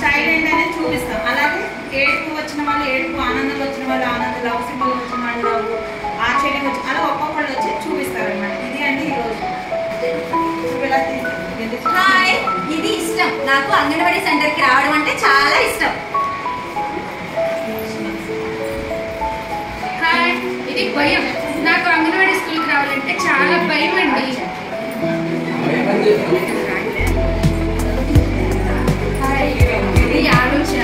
Style ఏంటనేది చూపిస్తాం. అలాగే ఏడుపు వచ్చిన వాళ్ళు ఏడుపు, ఆనందం వచ్చిన వాళ్ళు ఆనందం, లవ్ సింబల్ వచ్చిన వాళ్ళు లవ్, ఆశ్చర్యం వచ్చి అలా ఒక్కొక్కళ్ళు వచ్చి చూపిస్తారనమాట. ఇది అండి ఈరోజు. హాయ్, ఇది ఇష్టం నాకు. అంగన్వాడీ సెంటర్కి రావడం అంటే చాలా ఇష్టం. హాయ్, ఇది భయం. నాకు అంగన్వాడీ స్కూల్కి రావాలంటే చాలా భయం అండి. హాయ్, ఇది ఆలోచన.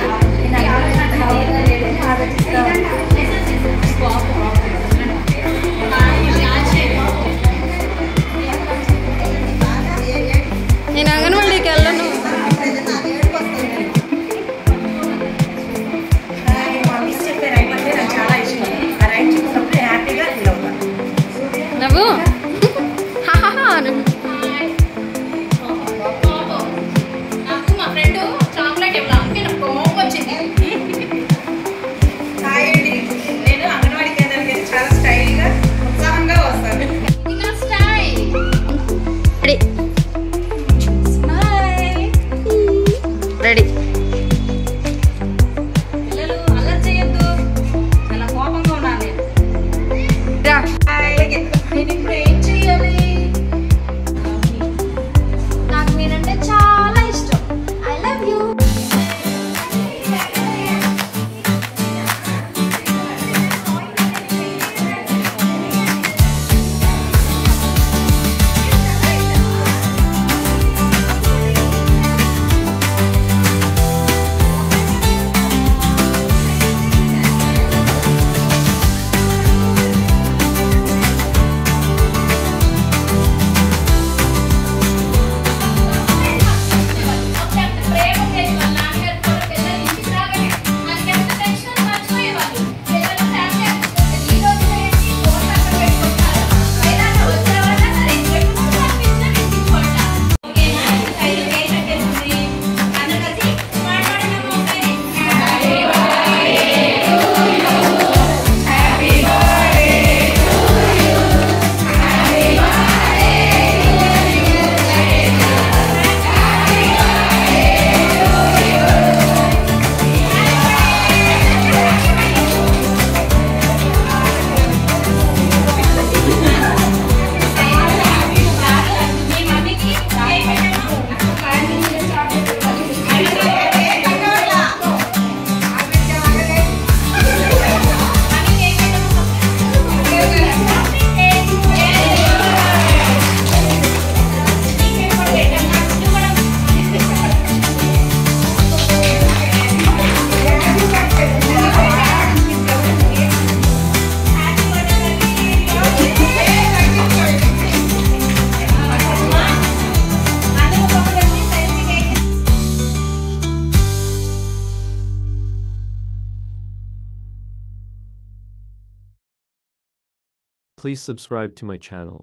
నేను అంగన్వాడీకి వెళ్ళను. చెప్పే రైట్ అంటే నాకు చాలా ఇష్టం. ఆ రైట్ చెప్పినప్పుడు హ్యాపీగా ఫీల్ అవుతాను. నవ్వు నాకు మా ఫ్రెండ్ చాక్లెట్ ఇవ్వాలి, నాకు కోపం వచ్చింది. హాయ్ అండి, నేను అంగన్వాడీ కేంద్రానికి వెళ్ళి చాలా స్టైల్గా ఉత్సాహంగా వస్తాను. ఇంకా స్టైల్ రెడీ. పిల్లలు అల్లరి చేయొద్దు, చాలా కోపంగా ఉన్నాను నేను. నేను ఇప్పుడు ఏం చేయాలి? నాకు మీరంటే చాలా ఇష్టం. I love you. Please subscribe to my channel.